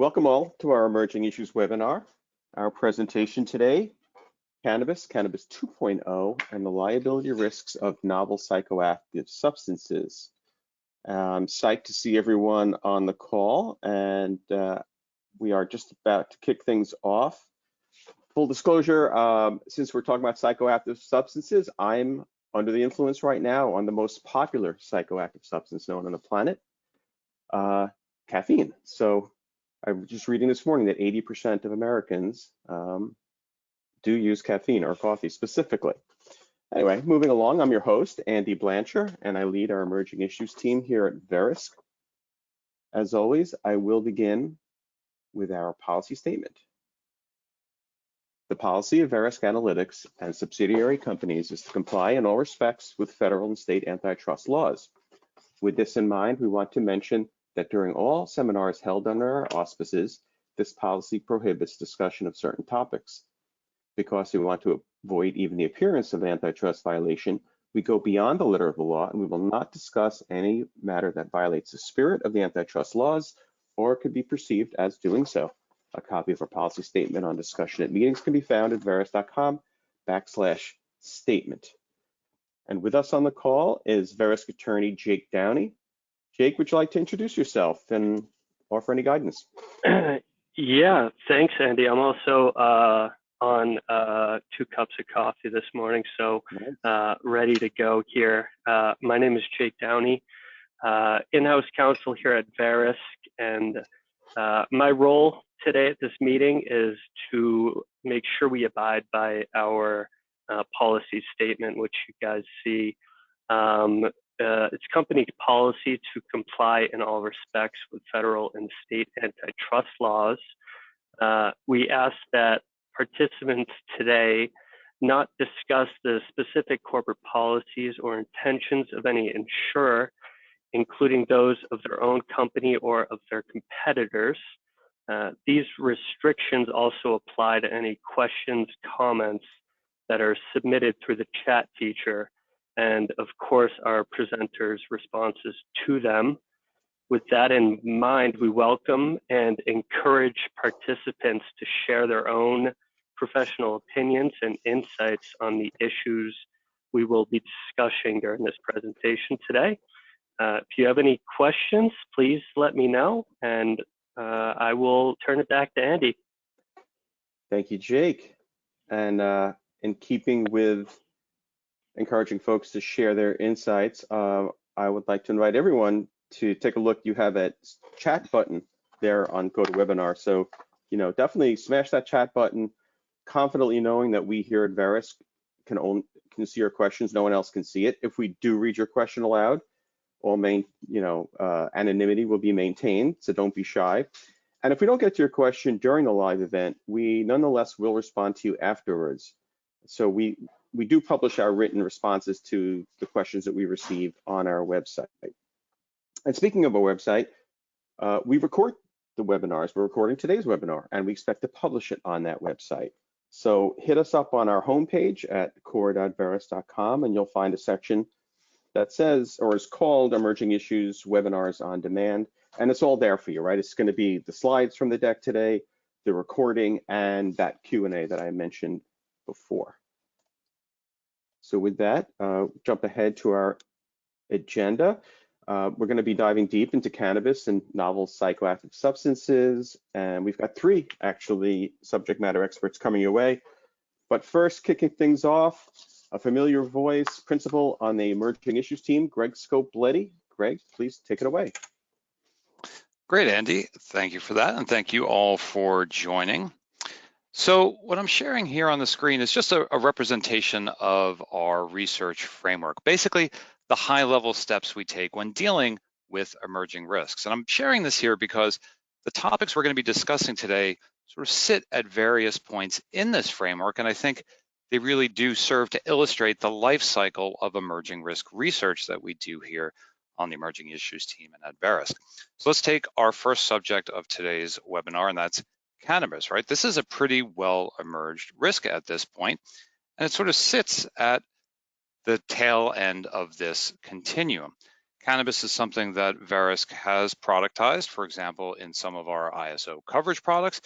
Welcome all to our Emerging Issues webinar. Our presentation today, Cannabis 2.0, and the liability risks of novel psychoactive substances. I'm psyched to see everyone on the call, and we are just about to kick things off. Full disclosure, since we're talking about psychoactive substances, I'm under the influence right now on the most popular psychoactive substance known on the planet, caffeine. So I was just reading this morning that 80% of Americans do use caffeine or coffee specifically. Anyway, moving along, I'm your host, Andy Blancher, and I lead our Emerging Issues team here at Verisk. As always, I will begin with our policy statement. The policy of Verisk Analytics and subsidiary companies is to comply in all respects with federal and state antitrust laws. With this in mind, we want to mention that during all seminars held under our auspices, this policy prohibits discussion of certain topics. Because we want to avoid even the appearance of antitrust violation, we go beyond the letter of the law and we will not discuss any matter that violates the spirit of the antitrust laws or could be perceived as doing so. A copy of our policy statement on discussion at meetings can be found at verisk.com/statement. And with us on the call is Verisk attorney Jake Downey. Jake, would you like to introduce yourself and offer any guidance? Yeah, thanks, Andy. I'm also on 2 cups of coffee this morning, so ready to go here. My name is Jake Downey, in-house counsel here at Verisk, and my role today at this meeting is to make sure we abide by our policy statement, which you guys see. It's company policy to comply in all respects with federal and state antitrust laws. We ask that participants today not discuss the specific corporate policies or intentions of any insurer, including those of their own company or of their competitors. These restrictions also apply to any questions, comments that are submitted through the chat feature, and of course our presenters' responses to them. With that in mind, we welcome and encourage participants to share their own professional opinions and insights on the issues we will be discussing during this presentation today. If you have any questions, please let me know, and I will turn it back to Andy. Thank you, Jake. And in keeping with encouraging folks to share their insights, I would like to invite everyone to take a look. You have a chat button there on GoToWebinar. So, definitely smash that chat button, confidently knowing that we here at Verisk can see your questions. No one else can see it. If we do read your question aloud, anonymity will be maintained, so don't be shy. And if we don't get to your question during the live event, we nonetheless will respond to you afterwards. So we do publish our written responses to the questions that we receive on our website. And speaking of our website, we record the webinars. We're recording today's webinar, and we expect to publish it on that website. So hit us up on our homepage at core.verisk.com, and you'll find a section that says, or is called, Emerging Issues Webinars on Demand. And it's all there for you, right? It's going to be the slides from the deck today, the recording, and that Q&A that I mentioned before. So with that, jump ahead to our agenda. We're going to be diving deep into cannabis and novel psychoactive substances. And we've got 3, actually, subject matter experts coming your way. But first, kicking things off, a familiar voice, principal on the Emerging Issues team, Greg Scopletti. Greg, please take it away. Great, Andy. Thank you for that, and thank you all for joining. So what I'm sharing here on the screen is just a representation of our research framework, basically the high-level steps we take when dealing with emerging risks. And I'm sharing this here because the topics we're going to be discussing today sort of sit at various points in this framework, and I think they really do serve to illustrate the life cycle of emerging risk research that we do here on the Emerging Issues team and at Verisk. So let's take our first subject of today's webinar, and that's cannabis, right? This is a pretty well emerged risk at this point, and it sort of sits at the tail end of this continuum. Cannabis is something that Verisk has productized, for example, in some of our ISO coverage products,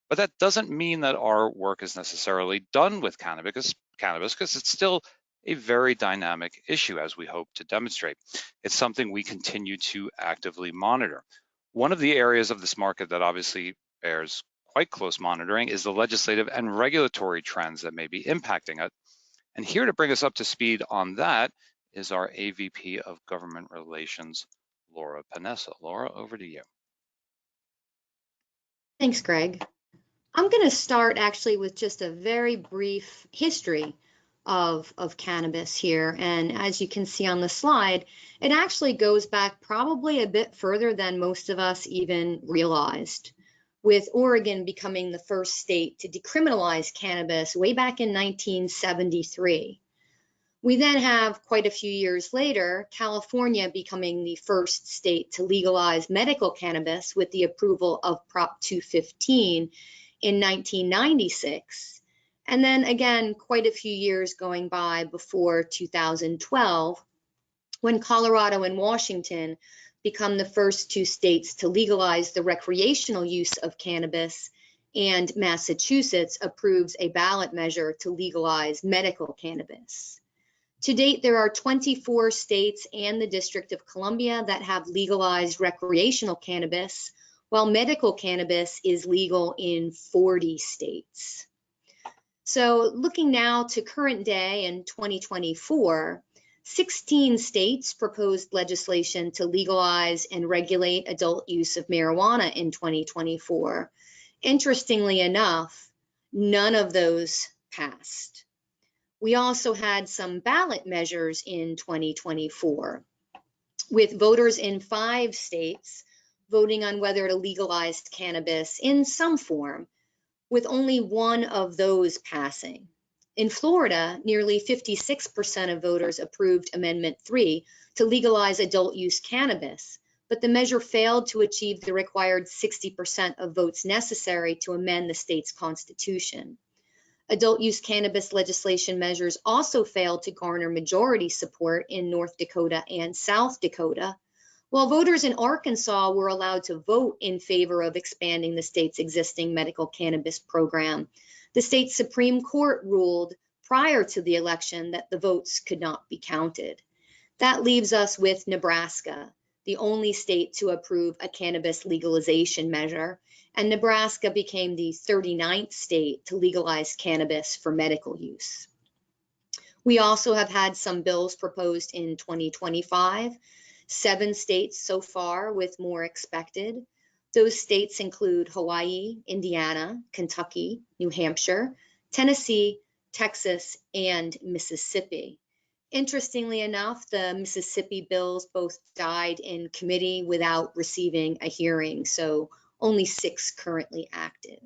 but that doesn't mean that our work is necessarily done with cannabis because it's still a very dynamic issue, as we hope to demonstrate. It's something we continue to actively monitor. One of the areas of this market that obviously bears quite close monitoring is the legislative and regulatory trends that may be impacting it. And here to bring us up to speed on that is our AVP of Government Relations, Laura Panessa. Laura, over to you. Thanks, Greg. I'm going to start actually with just a very brief history of cannabis here. And as you can see on the slide, it actually goes back probably a bit further than most of us even realized, with Oregon becoming the first state to decriminalize cannabis way back in 1973. We then have, quite a few years later, California becoming the first state to legalize medical cannabis with the approval of Prop 215 in 1996. And then again, quite a few years going by before 2012, when Colorado and Washington become the first two states to legalize the recreational use of cannabis, and Massachusetts approves a ballot measure to legalize medical cannabis. To date, there are 24 states and the District of Columbia that have legalized recreational cannabis, while medical cannabis is legal in 40 states. So looking now to current day in 2024, 16 states proposed legislation to legalize and regulate adult use of marijuana in 2024. Interestingly enough, none of those passed. We also had some ballot measures in 2024, with voters in 5 states voting on whether to legalize cannabis in some form, with only one of those passing. In Florida, nearly 56% of voters approved Amendment 3 to legalize adult use cannabis, but the measure failed to achieve the required 60% of votes necessary to amend the state's constitution. Adult use cannabis legislation measures also failed to garner majority support in North Dakota and South Dakota, while voters in Arkansas were allowed to vote in favor of expanding the state's existing medical cannabis program. The state Supreme Court ruled prior to the election that the votes could not be counted. That leaves us with Nebraska, the only state to approve a cannabis legalization measure, and Nebraska became the 39th state to legalize cannabis for medical use. We also have had some bills proposed in 2025, 7 states so far with more expected. Those states include Hawaii, Indiana, Kentucky, New Hampshire, Tennessee, Texas, and Mississippi. Interestingly enough, the Mississippi bills both died in committee without receiving a hearing, so only 6 currently active.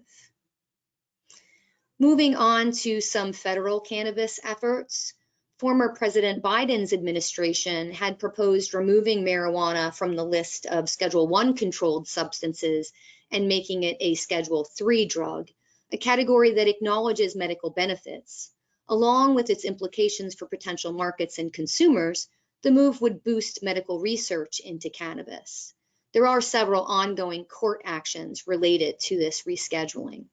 Moving on to some federal cannabis efforts, former President Biden's administration had proposed removing marijuana from the list of Schedule I controlled substances and making it a Schedule III drug, a category that acknowledges medical benefits. Along with its implications for potential markets and consumers, the move would boost medical research into cannabis. There are several ongoing court actions related to this rescheduling.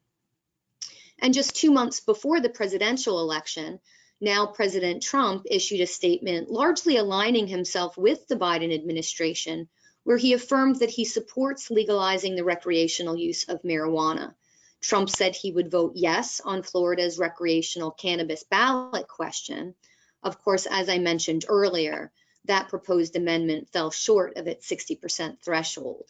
And just 2 months before the presidential election, now President Trump issued a statement largely aligning himself with the Biden administration, where he affirmed that he supports legalizing the recreational use of marijuana. Trump said he would vote yes on Florida's recreational cannabis ballot question. Of course, as I mentioned earlier, that proposed amendment fell short of its 60% threshold.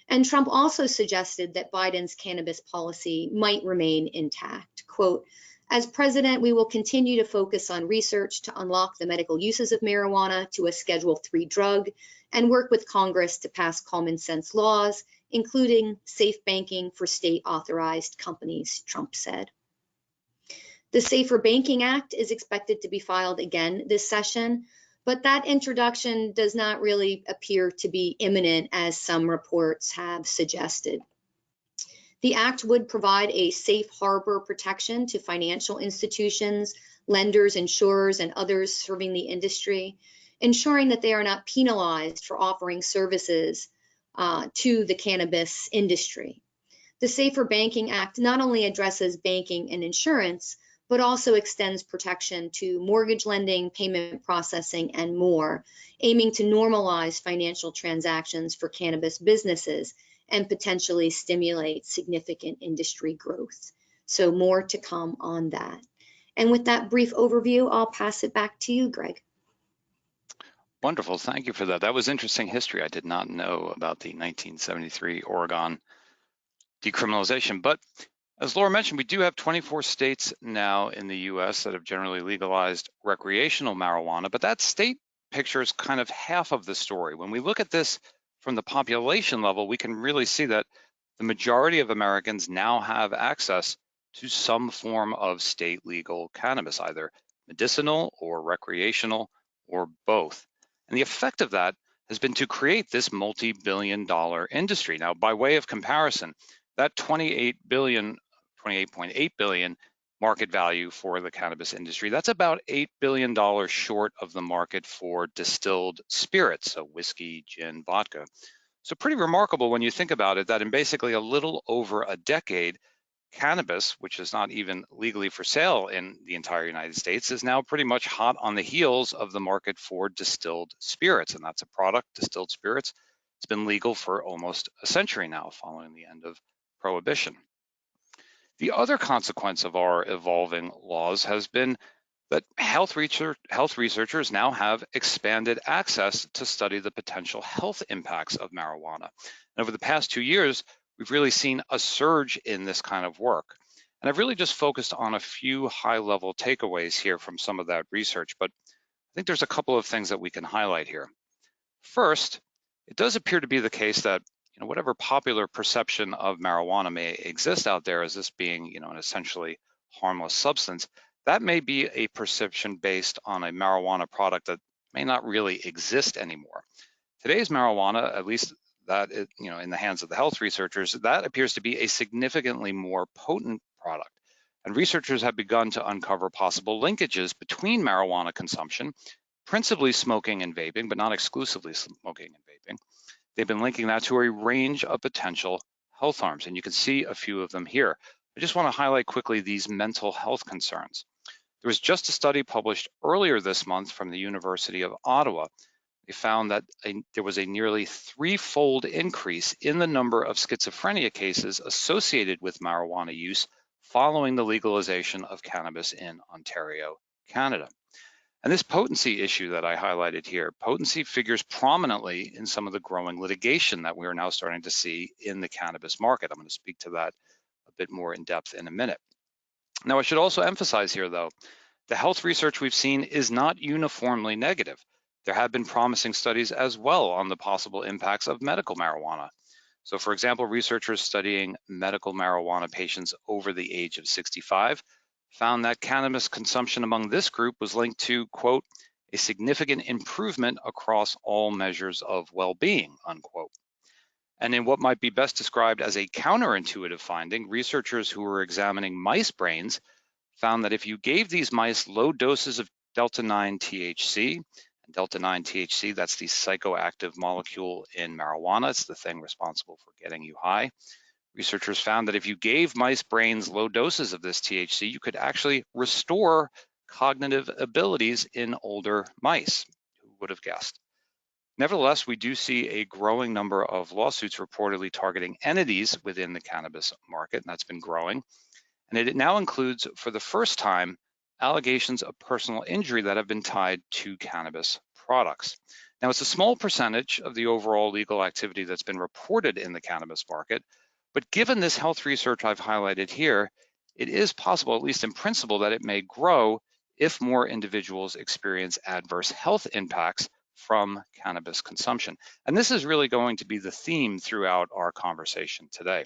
And Trump also suggested that Biden's cannabis policy might remain intact. Quote, "As president, we will continue to focus on research to unlock the medical uses of marijuana to a Schedule III drug and work with Congress to pass common sense laws, including safe banking for state authorized companies," Trump said. The Safer Banking Act is expected to be filed again this session, but that introduction does not really appear to be imminent, as some reports have suggested. The act would provide a safe harbor protection to financial institutions, lenders, insurers, and others serving the industry. ensuring that they are not penalized for offering services to the cannabis industry. The Safer Banking Act not only addresses banking and insurance, but also extends protection to mortgage lending, payment processing, and more, aiming to normalize financial transactions for cannabis businesses and potentially stimulate significant industry growth. So more to come on that. And with that brief overview, I'll pass it back to you, Greg. Wonderful, thank you for that. That was interesting history. I did not know about the 1973 Oregon decriminalization, but as Laura mentioned, we do have 24 states now in the US that have generally legalized recreational marijuana, but that state picture is kind of half of the story. When we look at this from the population level, we can really see that the majority of Americans now have access to some form of state legal cannabis, either medicinal or recreational or both. And the effect of that has been to create this multi-billion-dollar industry. Now, by way of comparison, that 28.8 billion market value for the cannabis industry, that's about $8 billion short of the market for distilled spirits, so whiskey, gin, vodka. So pretty remarkable when you think about it, that in basically a little over a decade, cannabis, which is not even legally for sale in the entire United States, is now pretty much hot on the heels of the market for distilled spirits. And that's a product, distilled spirits. It's been legal for almost a century now, following the end of Prohibition. The other consequence of our evolving laws has been that health researchers now have expanded access to study the potential health impacts of marijuana. And over the past 2 years, we've really seen a surge in this kind of work. And I've really just focused on a few high-level takeaways here from some of that research, but I think there's a couple of things that we can highlight here. First, it does appear to be the case that whatever popular perception of marijuana may exist out there as this being an essentially harmless substance, that may be a perception based on a marijuana product that may not really exist anymore. Today's marijuana, at least that in the hands of the health researchers, that appears to be a significantly more potent product. And researchers have begun to uncover possible linkages between marijuana consumption, principally smoking and vaping, but not exclusively smoking and vaping. They've been linking that to a range of potential health harms, and you can see a few of them here. I just want to highlight quickly these mental health concerns. There was just a study published earlier this month from the University of Ottawa. They found that there was a nearly 3-fold increase in the number of schizophrenia cases associated with marijuana use following the legalization of cannabis in Ontario, Canada. And this potency issue that I highlighted here, potency figures prominently in some of the growing litigation that we are now starting to see in the cannabis market. I'm going to speak to that a bit more in depth in a minute. Now, I should also emphasize here, though, the health research we've seen is not uniformly negative. There have been promising studies as well on the possible impacts of medical marijuana. So, for example, researchers studying medical marijuana patients over the age of 65 found that cannabis consumption among this group was linked to, quote, a significant improvement across all measures of well-being, unquote. And in what might be best described as a counterintuitive finding, researchers who were examining mice brains found that if you gave these mice low doses of delta-9 THC, and delta-9 THC, that's the psychoactive molecule in marijuana, it's the thing responsible for getting you high. Researchers found that if you gave mice brains low doses of this THC, you could actually restore cognitive abilities in older mice. Who would have guessed? Nevertheless, we do see a growing number of lawsuits reportedly targeting entities within the cannabis market, and that's been growing. And it now includes, for the first time, allegations of personal injury that have been tied to cannabis products. Now, it's a small percentage of the overall legal activity that's been reported in the cannabis market, but given this health research I've highlighted here, it is possible, at least in principle, that it may grow if more individuals experience adverse health impacts from cannabis consumption. And this is really going to be the theme throughout our conversation today.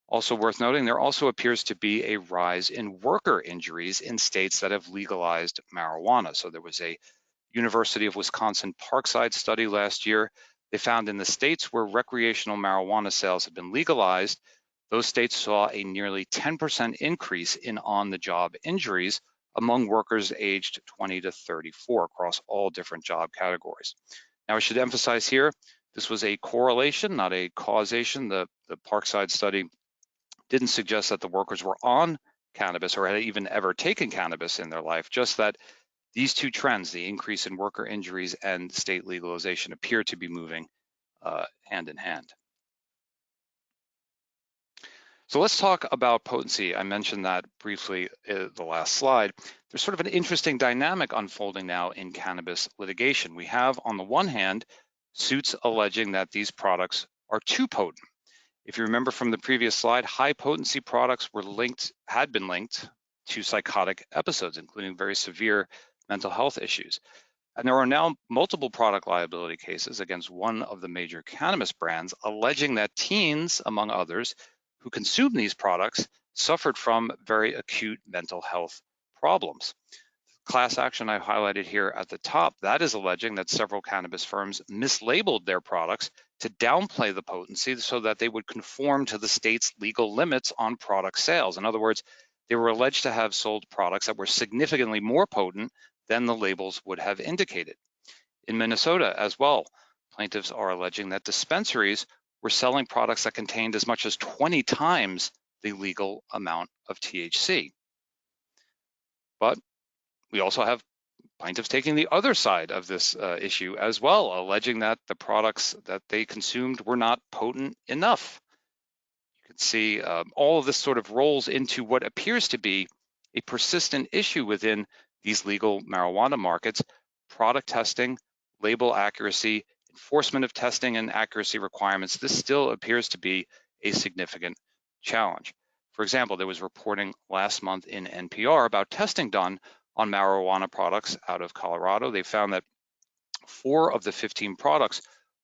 Also worth noting, there also appears to be a rise in worker injuries in states that have legalized marijuana. So there was a University of Wisconsin Parkside study last year. They found in the states where recreational marijuana sales have been legalized, those states saw a nearly 10% increase in on-the-job injuries among workers aged 20 to 34 across all different job categories. Now, I should emphasize here, this was a correlation, not a causation. The Parkside study didn't suggest that the workers were on cannabis or had even ever taken cannabis in their life, just that these two trends, the increase in worker injuries and state legalization, appear to be moving hand in hand. So let's talk about potency. I mentioned that briefly in the last slide. There's sort of an interesting dynamic unfolding now in cannabis litigation. We have, on the one hand, suits alleging that these products are too potent. If you remember from the previous slide, high potency products had been linked to psychotic episodes, including very severe mental health issues. And there are now multiple product liability cases against one of the major cannabis brands alleging that teens, among others, who consumed these products suffered from very acute mental health problems. Class action I highlighted here at the top, that is alleging that several cannabis firms mislabeled their products to downplay the potency so that they would conform to the state's legal limits on product sales. In other words, they were alleged to have sold products that were significantly more potent than the labels would have indicated. In Minnesota as well, plaintiffs are alleging that dispensaries were selling products that contained as much as 20 times the legal amount of THC. But we also have plaintiffs taking the other side of this issue as well, alleging that the products that they consumed were not potent enough. You can see all of this sort of rolls into what appears to be a persistent issue within these legal marijuana markets: product testing, label accuracy, enforcement of testing and accuracy requirements. This still appears to be a significant challenge. For example, there was reporting last month in NPR about testing done on marijuana products out of Colorado. They found that 4 of the 15 products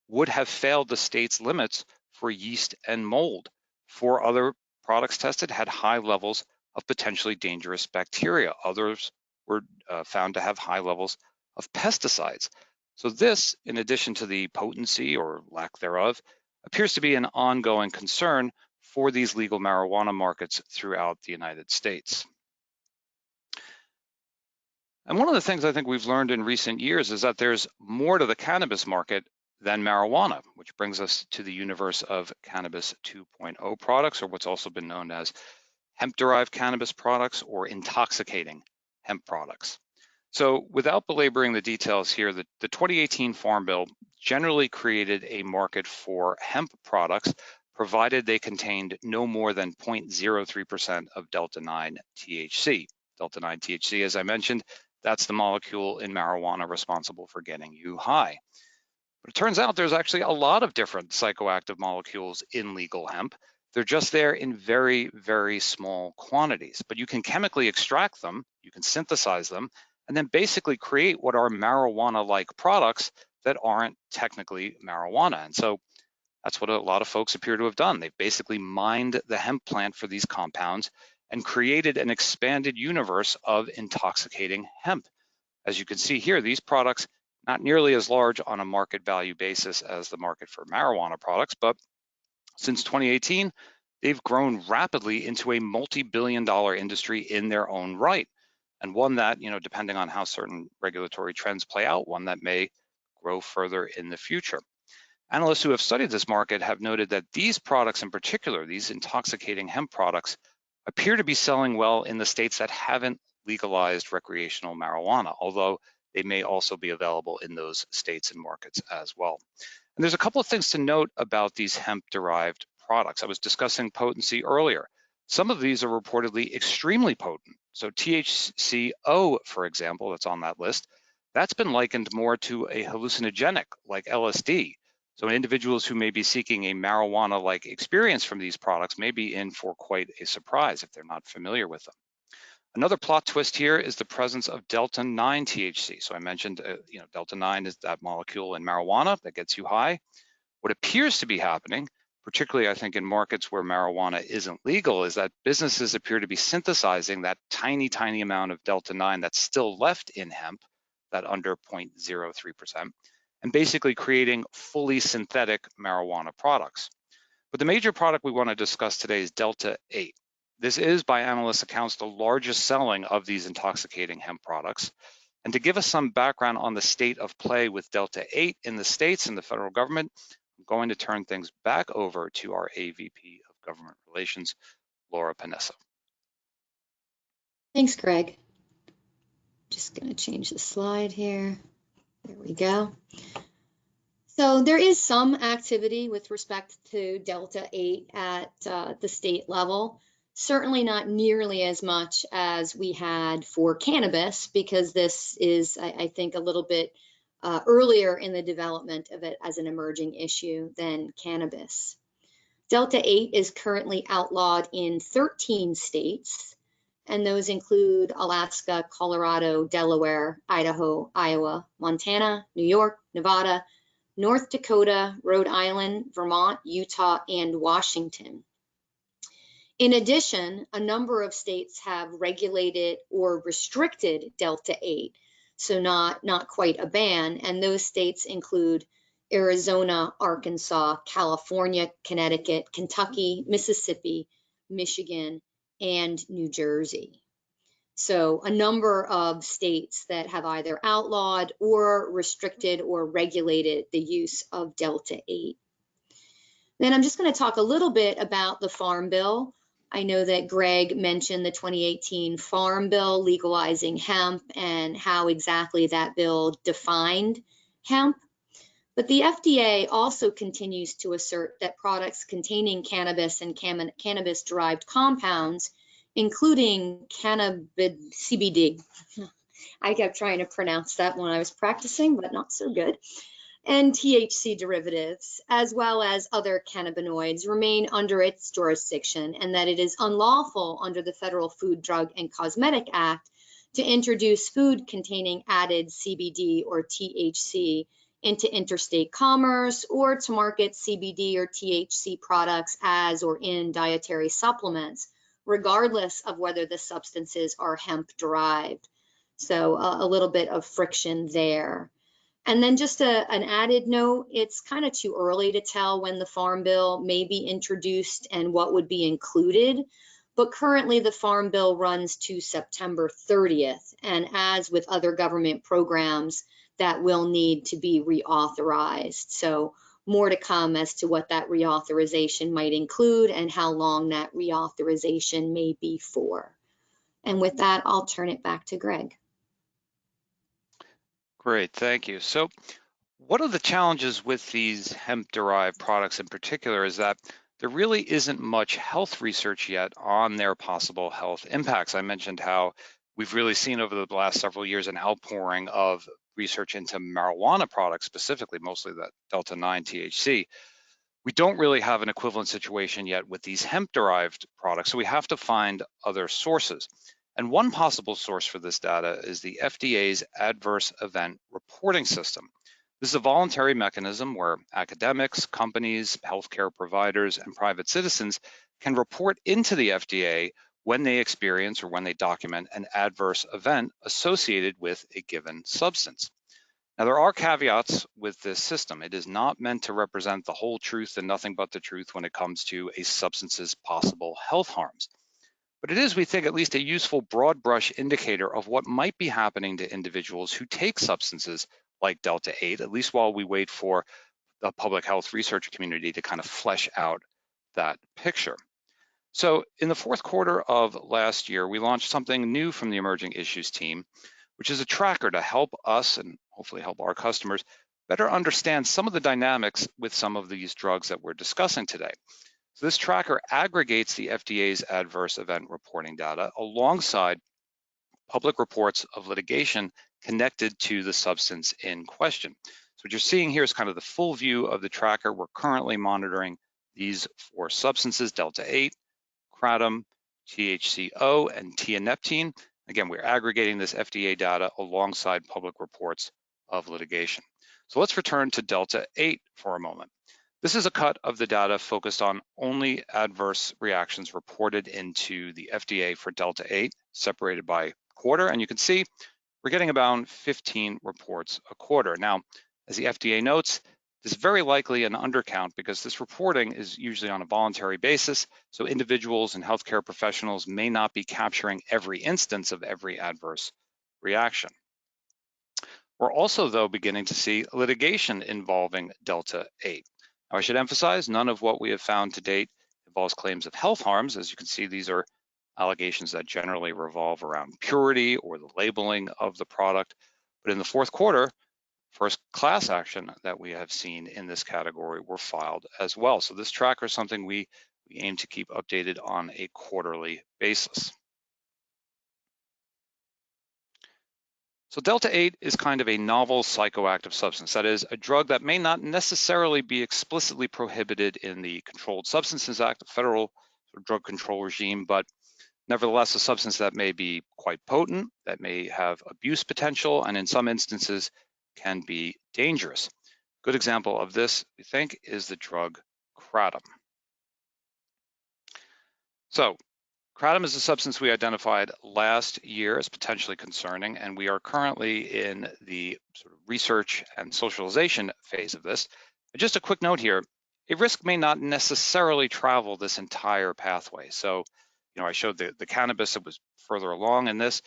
would have failed the state's limits for yeast and mold. 4 other products tested had high levels of potentially dangerous bacteria. Others were found to have high levels of pesticides. So this, in addition to the potency or lack thereof, appears to be an ongoing concern for these legal marijuana markets throughout the United States. And one of the things I think we've learned in recent years is that there's more to the cannabis market than marijuana, which brings us to the universe of Cannabis 2.0 products, or what's also been known as hemp-derived cannabis products or intoxicating hemp products. So without belaboring the details here, the 2018 Farm Bill generally created a market for hemp products, provided they contained no more than 0.03% of delta-9 THC. Delta-9 THC, as I mentioned, that's the molecule in marijuana responsible for getting you high. But it turns out there's actually a lot of different psychoactive molecules in legal hemp. They're just there in very, very small quantities, but you can chemically extract them, you can synthesize them, and then basically create what are marijuana-like products that aren't technically marijuana. And so that's what a lot of folks appear to have done. They've basically mined the hemp plant for these compounds and created an expanded universe of intoxicating hemp. As you can see here, these products, not nearly as large on a market value basis as the market for marijuana products, but since 2018, they've grown rapidly into a multi-billion-dollar industry in their own right. And one that, depending on how certain regulatory trends play out, one that may grow further in the future. Analysts who have studied this market have noted that these products in particular, these intoxicating hemp products, appear to be selling well in the states that haven't legalized recreational marijuana, although they may also be available in those states and markets as well. And there's a couple of things to note about these hemp-derived products. I was discussing potency earlier. Some of these are reportedly extremely potent. So THCO, for example, that's on that list, that's been likened more to a hallucinogenic like LSD. So individuals who may be seeking a marijuana-like experience from these products may be in for quite a surprise if they're not familiar with them. Another plot twist here is the presence of delta-9 THC. So I mentioned, delta-9 is that molecule in marijuana that gets you high. What appears to be happening, particularly I think in markets where marijuana isn't legal, is that businesses appear to be synthesizing that tiny, tiny amount of delta-9 that's still left in hemp, that under 0.03%, and basically creating fully synthetic marijuana products. But the major product we want to discuss today is delta-8. This is, by analyst accounts, the largest selling of these intoxicating hemp products. And to give us some background on the state of play with Delta 8 in the states and the federal government, I'm going to turn things back over to our AVP of Government Relations, Laura Panessa. Thanks, Greg. Just going to change the slide here. There we go. So there is some activity with respect to Delta 8 at the state level. Certainly not nearly as much as we had for cannabis, because this is, I think, a little bit earlier in the development of it as an emerging issue than cannabis. Delta 8 is currently outlawed in 13 states, and those include Alaska, Colorado, Delaware, Idaho, Iowa, Montana, New York, Nevada, North Dakota, Rhode Island, Vermont, Utah, and Washington. In addition, a number of states have regulated or restricted Delta 8, so not quite a ban, and those states include Arizona, Arkansas, California, Connecticut, Kentucky, Mississippi, Michigan, and New Jersey. So a number of states that have either outlawed or restricted or regulated the use of Delta 8. Then I'm just going to talk a little bit about the Farm Bill. I know that Greg mentioned the 2018 Farm Bill legalizing hemp and how exactly that bill defined hemp. But the FDA also continues to assert that products containing cannabis and cannabis-derived compounds, including CBD, I kept trying to pronounce that when I was practicing, but not so good, and THC derivatives, as well as other cannabinoids, remain under its jurisdiction, and that it is unlawful under the Federal Food, Drug, and Cosmetic Act to introduce food containing added CBD or THC into interstate commerce, or to market CBD or THC products as or in dietary supplements, regardless of whether the substances are hemp derived. So a little bit of friction there. And then just an added note, it's kind of too early to tell when the Farm Bill may be introduced and what would be included. But currently the Farm Bill runs to September 30th. And as with other government programs, that will need to be reauthorized. So more to come as to what that reauthorization might include and how long that reauthorization may be for. And with that, I'll turn it back to Greg. Great, thank you. So one of the challenges with these hemp-derived products in particular is that there really isn't much health research yet on their possible health impacts. I mentioned how we've really seen over the last several years an outpouring of research into marijuana products, specifically, mostly that Delta-9 THC. We don't really have an equivalent situation yet with these hemp-derived products, so we have to find other sources. And one possible source for this data is the FDA's Adverse Event Reporting System. This is a voluntary mechanism where academics, companies, healthcare providers, and private citizens can report into the FDA when they experience or when they document an adverse event associated with a given substance. Now, there are caveats with this system. It is not meant to represent the whole truth and nothing but the truth when it comes to a substance's possible health harms. But it is, we think, at least a useful broad brush indicator of what might be happening to individuals who take substances like Delta-8, at least while we wait for the public health research community to kind of flesh out that picture. So in the fourth quarter of last year, we launched something new from the Emerging Issues team, which is a tracker to help us and hopefully help our customers better understand some of the dynamics with some of these drugs that we're discussing today. So this tracker aggregates the FDA's adverse event reporting data alongside public reports of litigation connected to the substance in question. So what you're seeing here is kind of the full view of the tracker. We're currently monitoring these 4 substances: Delta-8, kratom, THCO, and tianeptine. Again, we're aggregating this FDA data alongside public reports of litigation. So let's return to Delta-8 for a moment. This is a cut of the data focused on only adverse reactions reported into the FDA for Delta-8, separated by quarter. And you can see we're getting about 15 reports a quarter. Now, as the FDA notes, This is very likely an undercount because this reporting is usually on a voluntary basis, so individuals and healthcare professionals may not be capturing every instance of every adverse reaction. We're also, though, beginning to see litigation involving Delta 8. Now, I should emphasize, none of what we have found to date involves claims of health harms. As you can see, these are allegations that generally revolve around purity or the labeling of the product. But in the fourth quarter, first class action that we have seen in this category were filed as well. So this tracker is something we aim to keep updated on a quarterly basis. So Delta 8 is kind of a novel psychoactive substance. That is, a drug that may not necessarily be explicitly prohibited in the Controlled Substances Act, the federal drug control regime, but nevertheless a substance that may be quite potent, that may have abuse potential, and in some instances can be dangerous. Good example of this, we think, is the drug kratom. So kratom is a substance we identified last year as potentially concerning, and we are currently in the sort of research and socialization phase of this. Just a quick note here, a risk may not necessarily travel this entire pathway. So, I showed the cannabis that was further along in this.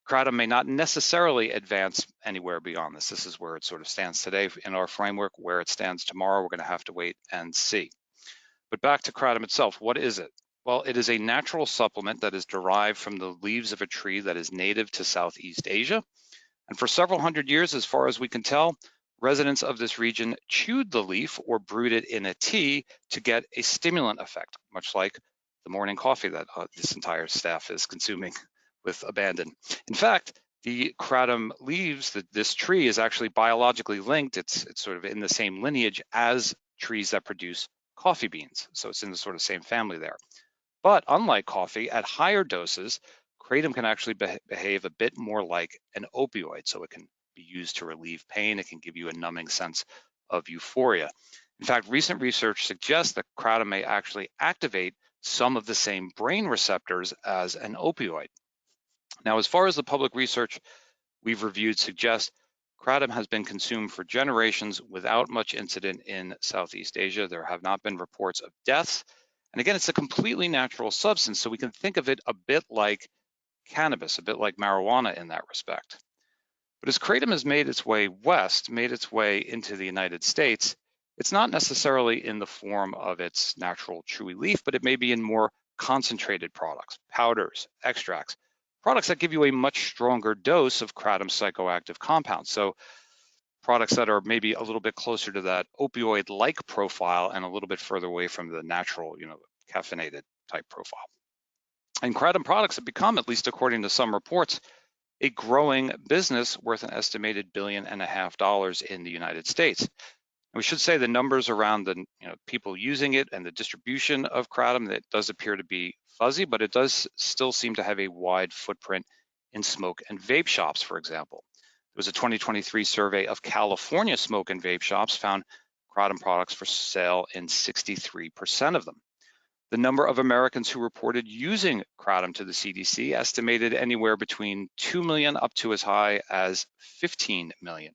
Kratom may not necessarily advance anywhere beyond this. This is where it sort of stands today in our framework. Where it stands tomorrow, we're going to have to wait and see. But back to kratom itself, what is it? Well, it is a natural supplement that is derived from the leaves of a tree that is native to Southeast Asia. And for several hundred years, as far as we can tell, residents of this region chewed the leaf or brewed it in a tea to get a stimulant effect, much like the morning coffee that this entire staff is consuming with abandon. In fact, the kratom leaves, this tree is actually biologically linked. It's sort of in the same lineage as trees that produce coffee beans. So it's in the sort of same family there. But unlike coffee, at higher doses, kratom can actually behave a bit more like an opioid. So it can be used to relieve pain. It can give you a numbing sense of euphoria. In fact, recent research suggests that kratom may actually activate some of the same brain receptors as an opioid. Now, as far as the public research we've reviewed suggests, kratom has been consumed for generations without much incident in Southeast Asia. There have not been reports of deaths. And again, it's a completely natural substance, so we can think of it a bit like cannabis, a bit like marijuana in that respect. But as kratom has made its way west, made its way into the United States, it's not necessarily in the form of its natural chewy leaf, but it may be in more concentrated products, powders, extracts, products that give you a much stronger dose of kratom psychoactive compounds. So products that are maybe a little bit closer to that opioid-like profile and a little bit further away from the natural, caffeinated type profile. And kratom products have become, at least according to some reports, a growing business worth an estimated $1.5 billion in the United States. And we should say the numbers around the people using it and the distribution of kratom, that does appear to be fuzzy, but it does still seem to have a wide footprint in smoke and vape shops, for example. There was a 2023 survey of California smoke and vape shops found kratom products for sale in 63% of them. The number of Americans who reported using kratom to the CDC estimated anywhere between 2 million up to as high as 15 million.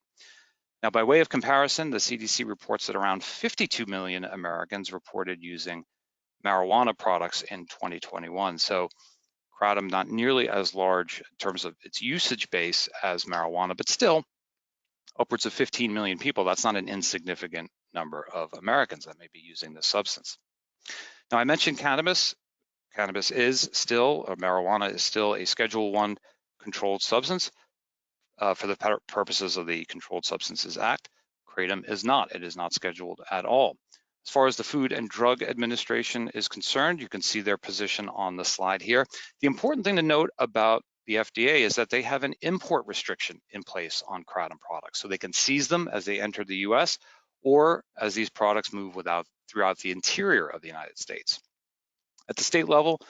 Now, by way of comparison, the CDC reports that around 52 million Americans reported using marijuana products in 2021. So kratom not nearly as large in terms of its usage base as marijuana, but still upwards of 15 million people. That's not an insignificant number of Americans that may be using this substance. Now, I mentioned cannabis. Cannabis is still, or marijuana is still, a Schedule I controlled substance for the purposes of the Controlled Substances Act. Kratom is not. It is not scheduled at all. As far as the Food and Drug Administration is concerned, you can see their position on the slide here. The important thing to note about the FDA is that they have an import restriction in place on kratom products. So they can seize them as they enter the US or as these products move throughout the interior of the United States. At the state level,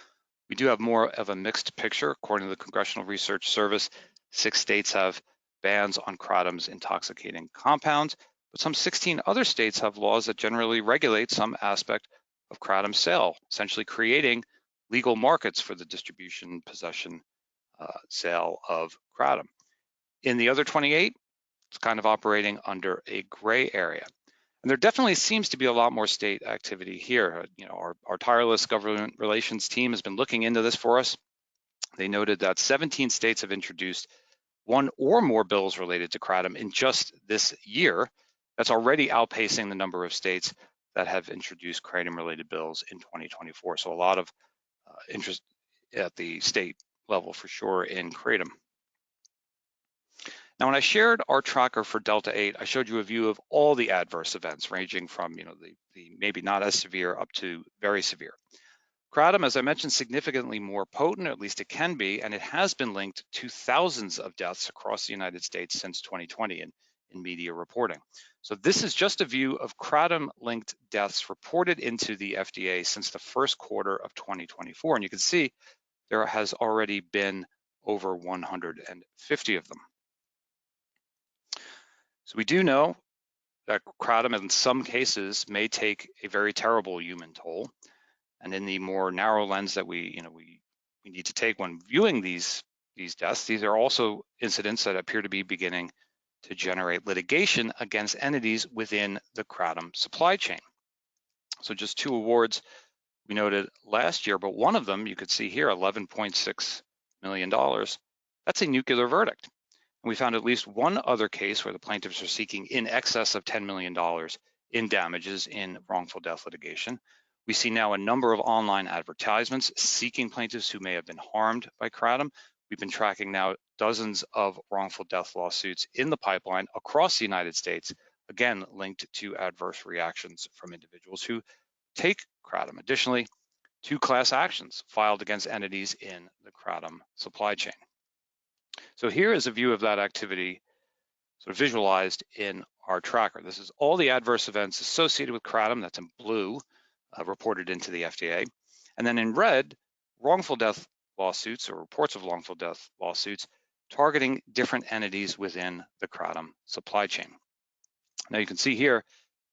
we do have more of a mixed picture. According to the Congressional Research Service, 6 states have bans on kratom's intoxicating compounds, but some 16 other states have laws that generally regulate some aspect of kratom sale, essentially creating legal markets for the distribution, possession, sale of kratom. In the other 28, It's kind of operating under a gray area. And there definitely seems to be a lot more state activity here. You know, our tireless government relations team has been looking into this for us. They noted that 17 states have introduced one or more bills related to kratom in just this year. That's already outpacing the number of states that have introduced kratom-related bills in 2024. So a lot of interest at the state level for sure in kratom. Now, when I shared our tracker for Delta 8, I showed you a view of all the adverse events ranging from, you know, the maybe not as severe up to very severe. Kratom, as I mentioned, significantly more potent, or at least it can be, and it has been linked to thousands of deaths across the United States since 2020 in media reporting. So this is just a view of kratom-linked deaths reported into the FDA since the first quarter of 2024. And you can see there has already been over 150 of them. So we do know that kratom in some cases may take a very terrible human toll. And in the more narrow lens that we need to take when viewing these deaths, these are also incidents that appear to be beginning to generate litigation against entities within the kratom supply chain. So just 2 awards we noted last year, but one of them you could see here, $11.6 million. That's a nuclear verdict. And we found at least one other case where the plaintiffs are seeking in excess of $10 million in damages in wrongful death litigation. We see now a number of online advertisements seeking plaintiffs who may have been harmed by kratom. We've been tracking now dozens of wrongful death lawsuits in the pipeline across the United States, again, linked to adverse reactions from individuals who take kratom. Additionally, 2 class actions filed against entities in the kratom supply chain. So here is a view of that activity sort of visualized in our tracker. This is all the adverse events associated with kratom, that's in blue, reported into the FDA. And then in red, wrongful death lawsuits or reports of wrongful death lawsuits targeting different entities within the kratom supply chain. Now you can see here,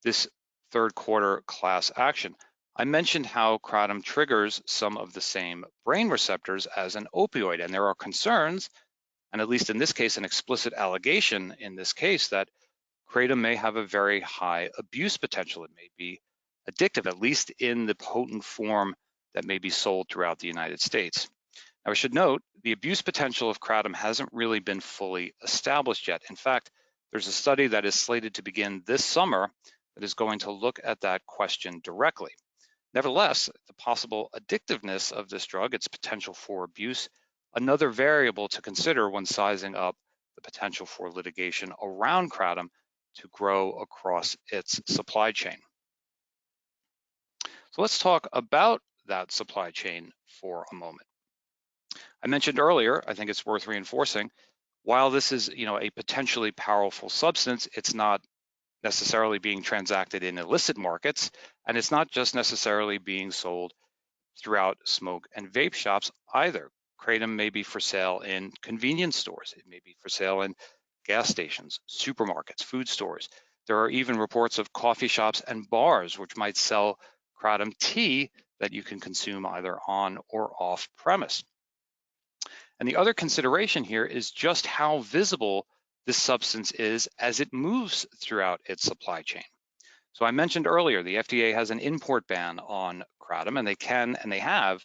this third quarter class action. I mentioned how kratom triggers some of the same brain receptors as an opioid, and there are concerns, and at least in this case, an explicit allegation in this case, that kratom may have a very high abuse potential. It may be addictive, at least in the potent form that may be sold throughout the United States. Now, I should note, the abuse potential of kratom hasn't really been fully established yet. In fact, there's a study that is slated to begin this summer that is going to look at that question directly. Nevertheless, the possible addictiveness of this drug, its potential for abuse, another variable to consider when sizing up the potential for litigation around kratom to grow across its supply chain. So let's talk about that supply chain for a moment. I mentioned earlier, I think it's worth reinforcing, while this is, a potentially powerful substance, it's not necessarily being transacted in illicit markets, and it's not just necessarily being sold throughout smoke and vape shops either. Kratom may be for sale in convenience stores. It may be for sale in gas stations, supermarkets, food stores. There are even reports of coffee shops and bars which might sell kratom tea that you can consume either on or off premise. And the other consideration here is just how visible this substance is as it moves throughout its supply chain. So I mentioned earlier, the FDA has an import ban on kratom, and they can and they have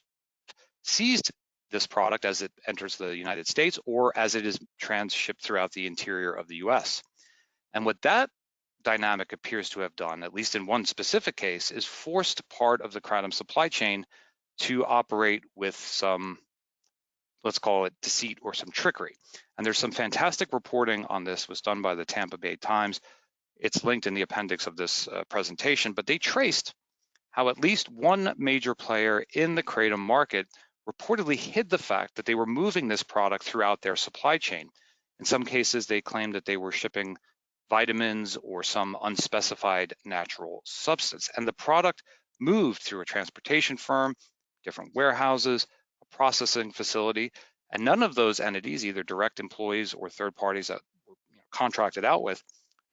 seized this product as it enters the United States or as it is transshipped throughout the interior of the US. And what that dynamic appears to have done, at least in one specific case, is forced part of the kratom supply chain to operate with some, let's call it deceit or some trickery. And there's some fantastic reporting on this, was done by the Tampa Bay Times. It's linked in the appendix of this presentation, but they traced how at least one major player in the kratom market reportedly hid the fact that they were moving this product throughout their supply chain. In some cases, they claimed that they were shipping vitamins or some unspecified natural substance, and the product moved through a transportation firm, different warehouses, a processing facility, and none of those entities, either direct employees or third parties that were contracted out with,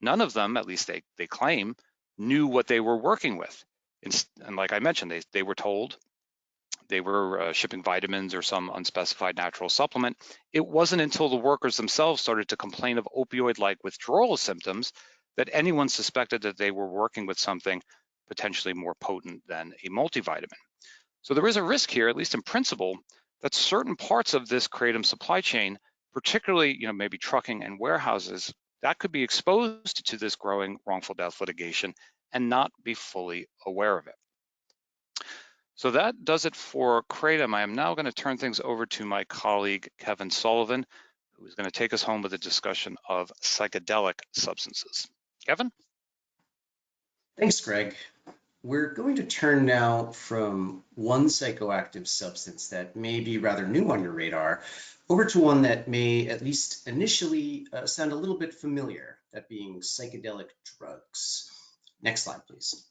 none of them, at least they claim, knew what they were working with. And like I mentioned, they were told they were shipping vitamins or some unspecified natural supplement, it wasn't until the workers themselves started to complain of opioid-like withdrawal symptoms that anyone suspected that they were working with something potentially more potent than a multivitamin. So there is a risk here, at least in principle, that certain parts of this kratom supply chain, particularly maybe trucking and warehouses, that could be exposed to this growing wrongful death litigation and not be fully aware of it. So that does it for kratom. I am now going to turn things over to my colleague, Kevin Sullivan, who is going to take us home with a discussion of psychedelic substances. Kevin? Thanks, Greg. We're going to turn now from one psychoactive substance that may be rather new on your radar over to one that may, at least initially, sound a little bit familiar, that being psychedelic drugs. Next slide, please.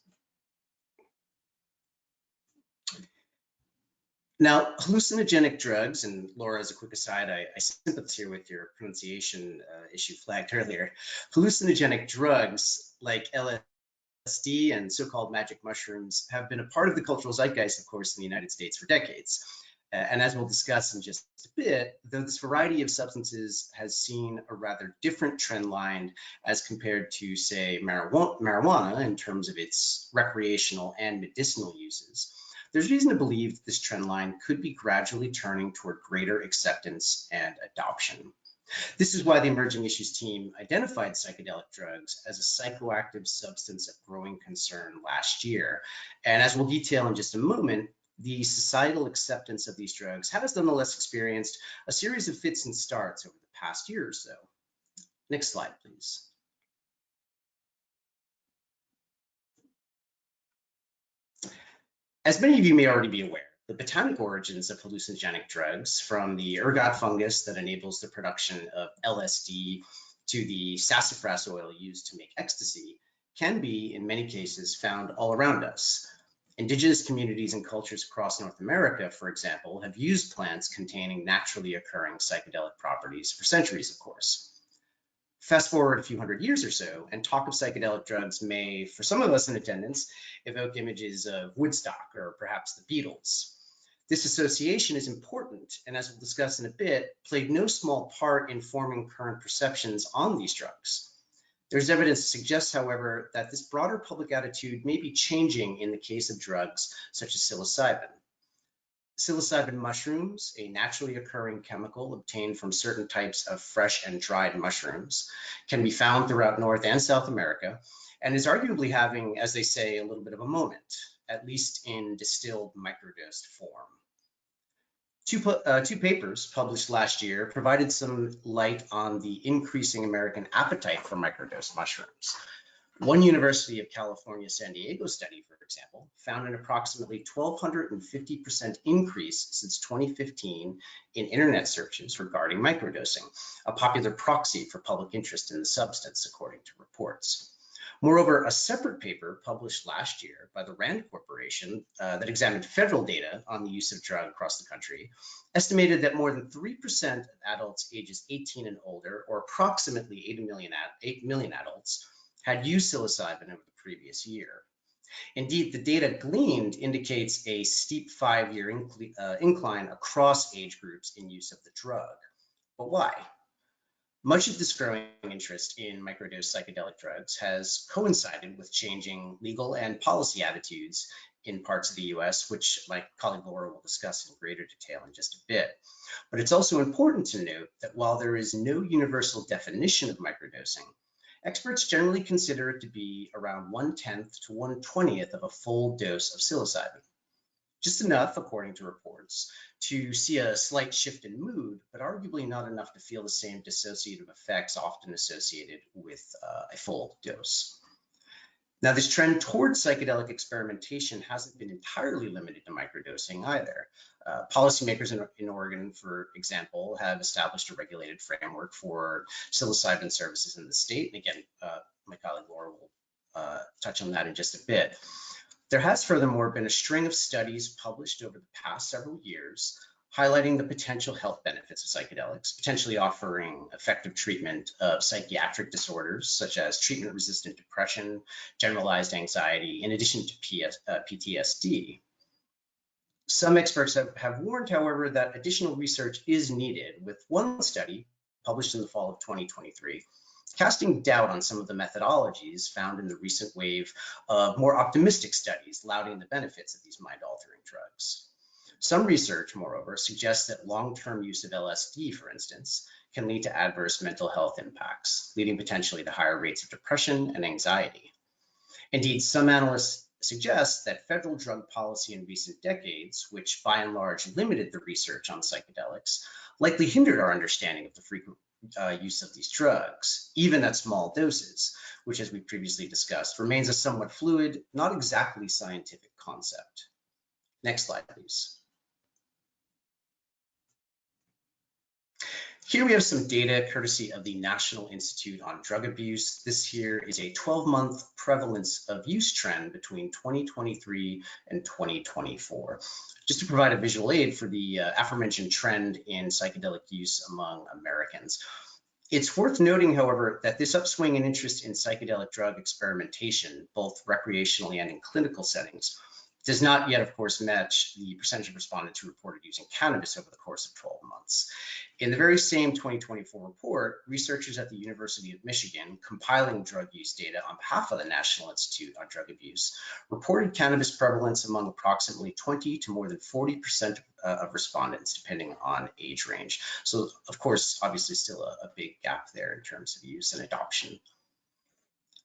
Now, hallucinogenic drugs, and Laura, as a quick aside, I sympathize here with your pronunciation issue flagged earlier. Hallucinogenic drugs like LSD and so-called magic mushrooms have been a part of the cultural zeitgeist, of course, in the United States for decades. And as we'll discuss in just a bit, though this variety of substances has seen a rather different trend line as compared to, say, marijuana in terms of its recreational and medicinal uses, there's reason to believe that this trend line could be gradually turning toward greater acceptance and adoption. This is why the Emerging Issues team identified psychedelic drugs as a psychoactive substance of growing concern last year. And as we'll detail in just a moment, the societal acceptance of these drugs has nonetheless experienced a series of fits and starts over the past year or so. Next slide, please. As many of you may already be aware, the botanic origins of hallucinogenic drugs, from the ergot fungus that enables the production of LSD to the sassafras oil used to make ecstasy, can be, in many cases, found all around us. Indigenous communities and cultures across North America, for example, have used plants containing naturally occurring psychedelic properties for centuries, of course. Fast forward a few hundred years or so, and talk of psychedelic drugs may, for some of us in attendance, evoke images of Woodstock or perhaps the Beatles. This association is important, and as we'll discuss in a bit, played no small part in forming current perceptions on these drugs. There's evidence to suggest, however, that this broader public attitude may be changing in the case of drugs such as psilocybin. Psilocybin mushrooms, a naturally occurring chemical obtained from certain types of fresh and dried mushrooms, can be found throughout North and South America, and is arguably having, as they say, a little bit of a moment, at least in distilled microdosed form. Two papers published last year provided some light on the increasing American appetite for microdosed mushrooms. One University of California, San Diego study, for example, found an approximately 1,250% increase since 2015 in internet searches regarding microdosing, a popular proxy for public interest in the substance, according to reports. Moreover, a separate paper published last year by the RAND Corporation that examined federal data on the use of drug across the country estimated that more than 3% of adults ages 18 and older, or approximately 8 million adults, had used psilocybin over the previous year. Indeed, the data gleaned indicates a steep 5-year incline across age groups in use of the drug. But why? Much of this growing interest in microdose psychedelic drugs has coincided with changing legal and policy attitudes in parts of the US, which my colleague Laura will discuss in greater detail in just a bit. But it's also important to note that while there is no universal definition of microdosing, experts generally consider it to be around 1/10 to 1/20th of a full dose of psilocybin. Just enough, according to reports, to see a slight shift in mood, but arguably not enough to feel the same dissociative effects often associated with a full dose. Now, this trend towards psychedelic experimentation hasn't been entirely limited to microdosing either. Policymakers in Oregon, for example, have established a regulated framework for psilocybin services in the state. And again, my colleague Laura will touch on that in just a bit. There has furthermore been a string of studies published over the past several years highlighting the potential health benefits of psychedelics, potentially offering effective treatment of psychiatric disorders such as treatment-resistant depression, generalized anxiety, in addition to PTSD. Some experts have warned, however, that additional research is needed, with one study published in the fall of 2023 casting doubt on some of the methodologies found in the recent wave of more optimistic studies lauding the benefits of these mind-altering drugs. Some research, moreover, suggests that long-term use of LSD, for instance, can lead to adverse mental health impacts, leading potentially to higher rates of depression and anxiety. Indeed, some analysts suggest that federal drug policy in recent decades, which by and large limited the research on psychedelics, likely hindered our understanding of the frequent use of these drugs, even at small doses, which, as we previously discussed, remains a somewhat fluid, not exactly scientific concept. Next slide, please. Here we have some data courtesy of the National Institute on Drug Abuse. This here is a 12-month prevalence of use trend between 2023 and 2024. Just to provide a visual aid for the aforementioned trend in psychedelic use among Americans. It's worth noting, however, that this upswing in interest in psychedelic drug experimentation, both recreationally and in clinical settings, does not yet, of course, match the percentage of respondents who reported using cannabis over the course of 12 months. In the very same 2024 report, researchers at the University of Michigan, compiling drug use data on behalf of the National Institute on Drug Abuse, reported cannabis prevalence among approximately 20 to more than 40% of respondents, depending on age range. So, of course, obviously still a big gap there in terms of use and adoption.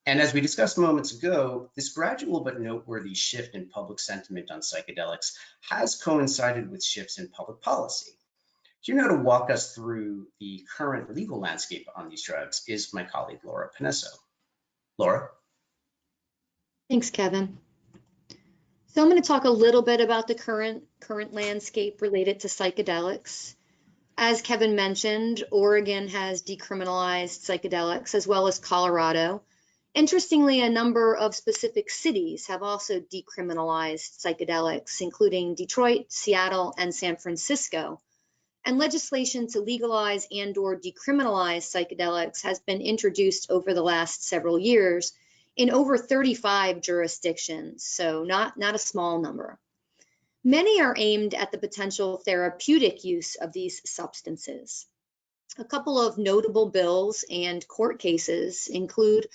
And as we discussed moments ago, this gradual but noteworthy shift in public sentiment on psychedelics has coincided with shifts in public policy. Here now to walk us through the current legal landscape on these drugs is my colleague, Laura Panesso. Laura? Thanks, Kevin. So I'm going to talk a little bit about the current landscape related to psychedelics. As Kevin mentioned, Oregon has decriminalized psychedelics, as well as Colorado. Interestingly, a number of specific cities have also decriminalized psychedelics, including Detroit, Seattle, and San Francisco. And legislation to legalize and/or decriminalize psychedelics has been introduced over the last several years in over 35 jurisdictions, so not a small number. Many are aimed at the potential therapeutic use of these substances. A couple of notable bills and court cases include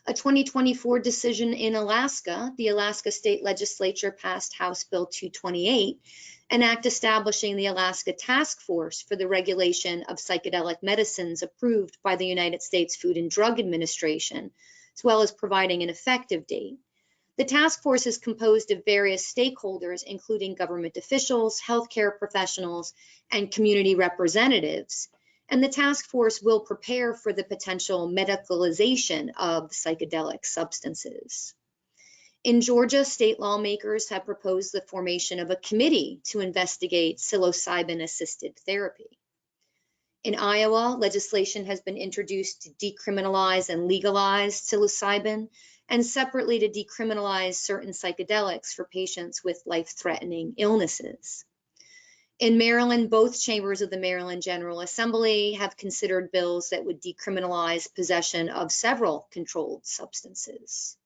a 2024 decision in Alaska. The Alaska State Legislature passed House Bill 228, an act establishing the Alaska Task Force for the Regulation of Psychedelic Medicines approved by the United States Food and Drug Administration, as well as providing an effective date. The task force is composed of various stakeholders, including government officials, healthcare professionals, and community representatives. And the task force will prepare for the potential medicalization of psychedelic substances. In Georgia, state lawmakers have proposed the formation of a committee to investigate psilocybin-assisted therapy. In Iowa, legislation has been introduced to decriminalize and legalize psilocybin, and separately to decriminalize certain psychedelics for patients with life-threatening illnesses. In Maryland, both chambers of the Maryland General Assembly have considered bills that would decriminalize possession of several controlled substances.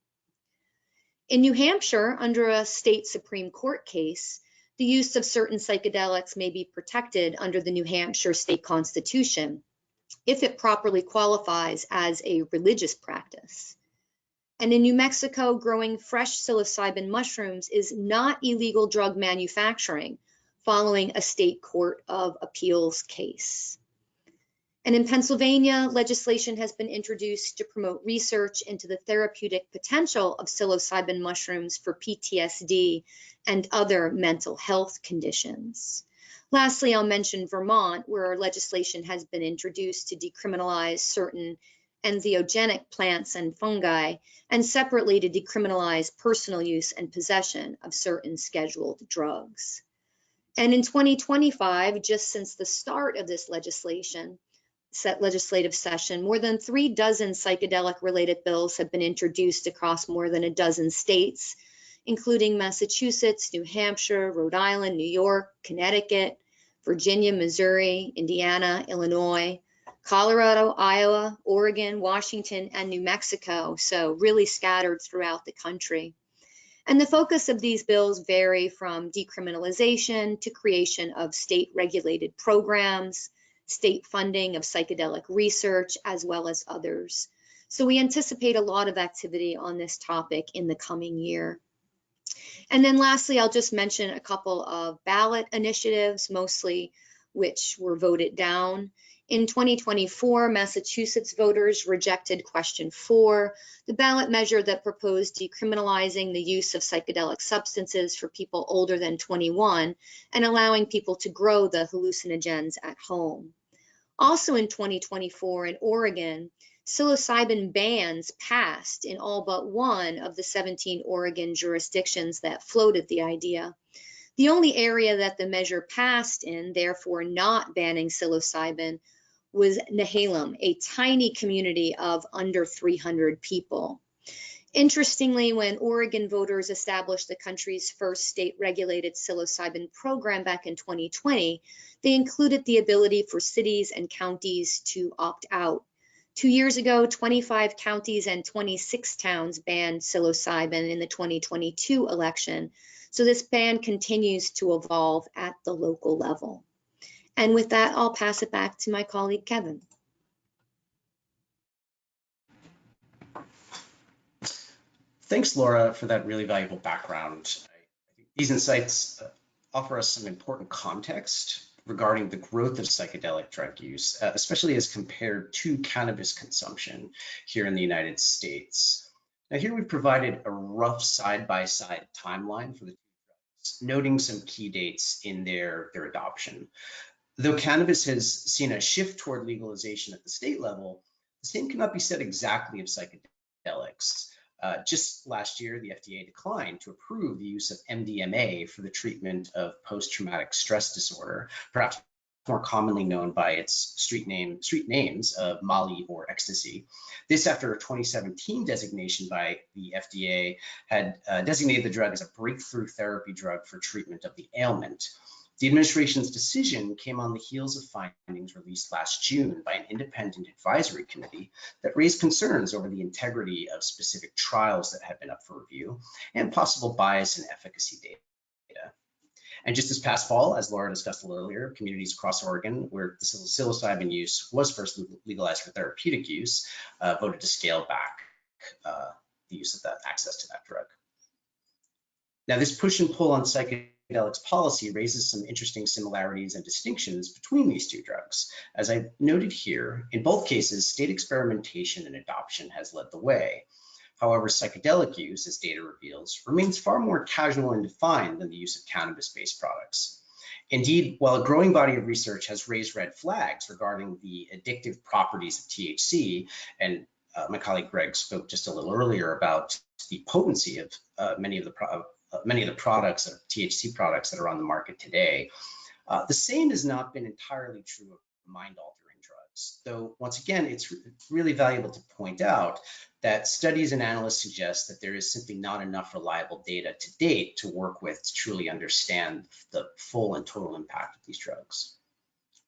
In New Hampshire, under a state Supreme Court case, the use of certain psychedelics may be protected under the New Hampshire state constitution if it properly qualifies as a religious practice. And in New Mexico, growing fresh psilocybin mushrooms is not illegal drug manufacturing, following a state court of appeals case. And in Pennsylvania, legislation has been introduced to promote research into the therapeutic potential of psilocybin mushrooms for PTSD and other mental health conditions. Lastly, I'll mention Vermont, where legislation has been introduced to decriminalize certain entheogenic plants and fungi, and separately to decriminalize personal use and possession of certain scheduled drugs. And in 2025, just since the start of this legislative session, more than 36 psychedelic-related bills have been introduced across more than a dozen states, including Massachusetts, New Hampshire, Rhode Island, New York, Connecticut, Virginia, Missouri, Indiana, Illinois, Colorado, Iowa, Oregon, Washington, and New Mexico, so really scattered throughout the country. And the focus of these bills vary from decriminalization to creation of state-regulated programs, state funding of psychedelic research, as well as others. So we anticipate a lot of activity on this topic in the coming year. And then lastly, I'll just mention a couple of ballot initiatives, mostly which were voted down. In 2024, Massachusetts voters rejected question 4, the ballot measure that proposed decriminalizing the use of psychedelic substances for people older than 21 and allowing people to grow the hallucinogens at home. Also in 2024 in Oregon, psilocybin bans passed in all but one of the 17 Oregon jurisdictions that floated the idea. The only area that the measure passed in, therefore not banning psilocybin, was Nehalem, a tiny community of under 300 people. Interestingly, when Oregon voters established the country's first state-regulated psilocybin program back in 2020, they included the ability for cities and counties to opt out. 2 years ago, 25 counties and 26 towns banned psilocybin in the 2022 election. So this ban continues to evolve at the local level. And with that, I'll pass it back to my colleague, Kevin. Thanks, Laura, for that really valuable background. I think these insights offer us some important context regarding the growth of psychedelic drug use, especially as compared to cannabis consumption here in the United States. Now here we've provided a rough side-by-side timeline for the two drugs, noting some key dates in their adoption. Though cannabis has seen a shift toward legalization at the state level, the same cannot be said exactly of psychedelics. Just last year, the FDA declined to approve the use of MDMA for the treatment of post-traumatic stress disorder, perhaps more commonly known by its street names of Molly or ecstasy. This after a 2017 designation by the FDA had designated the drug as a breakthrough therapy drug for treatment of the ailment. The administration's decision came on the heels of findings released last June by an independent advisory committee that raised concerns over the integrity of specific trials that had been up for review and possible bias in efficacy data. And just this past fall, as Laura discussed a little earlier, communities across Oregon, where the psilocybin use was first legalized for therapeutic use, voted to scale back the use of that access to that drug. Now, this push and pull on psychedelics policy raises some interesting similarities and distinctions between these two drugs. As I noted here, in both cases, state experimentation and adoption has led the way. However, psychedelic use, as data reveals, remains far more casual and defined than the use of cannabis-based products. Indeed, while a growing body of research has raised red flags regarding the addictive properties of THC, and my colleague Greg spoke just a little earlier about the potency of many of the products, THC products that are on the market today. The same has not been entirely true of mind-altering drugs, though once again, it's really valuable to point out that studies and analysts suggest that there is simply not enough reliable data to date to work with to truly understand the full and total impact of these drugs.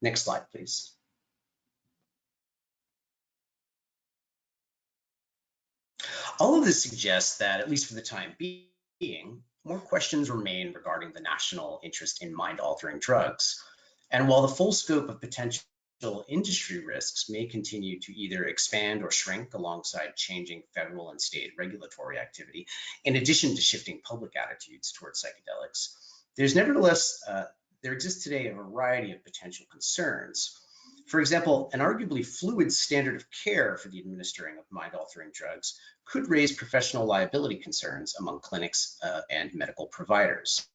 Next slide, please. All of this suggests that, at least for the time being, more questions remain regarding the national interest in mind-altering drugs. And while the full scope of potential industry risks may continue to either expand or shrink alongside changing federal and state regulatory activity, in addition to shifting public attitudes towards psychedelics, there exists today a variety of potential concerns. For example, an arguably fluid standard of care for the administering of mind-altering drugs could raise professional liability concerns among clinics and medical providers.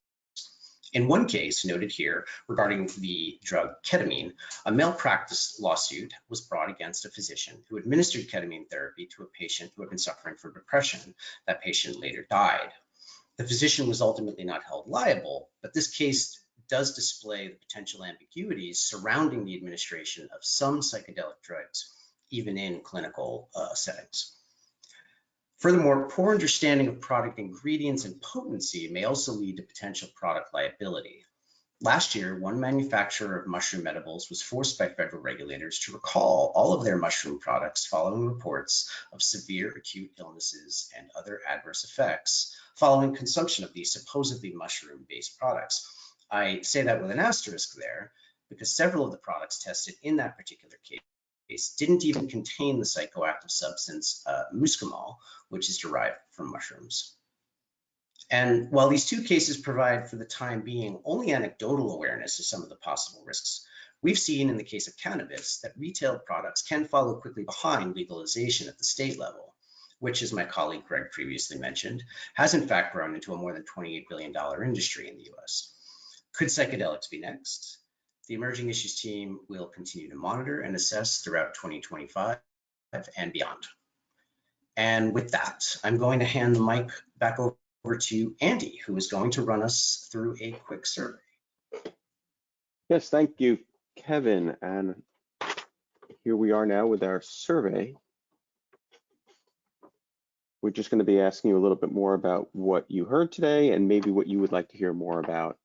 In one case noted here regarding the drug ketamine, a malpractice lawsuit was brought against a physician who administered ketamine therapy to a patient who had been suffering from depression. That patient later died. The physician was ultimately not held liable, but this case does display the potential ambiguities surrounding the administration of some psychedelic drugs, even in clinical settings. Furthermore, poor understanding of product ingredients and potency may also lead to potential product liability. Last year, one manufacturer of mushroom edibles was forced by federal regulators to recall all of their mushroom products following reports of severe acute illnesses and other adverse effects following consumption of these supposedly mushroom-based products. I say that with an asterisk there because several of the products tested in that particular case didn't even contain the psychoactive substance muscimol, which is derived from mushrooms. And while these two cases provide, for the time being, only anecdotal awareness of some of the possible risks, we've seen in the case of cannabis that retail products can follow quickly behind legalization at the state level, which, as my colleague Greg previously mentioned, has in fact grown into a more than $28 billion industry in the US. Could psychedelics be next? The Emerging Issues team will continue to monitor and assess throughout 2025 and beyond. And with that, I'm going to hand the mic back over to Andy, who is going to run us through a quick survey. Yes, thank you, Kevin. And here we are now with our survey. We're just going to be asking you a little bit more about what you heard today and maybe what you would like to hear more about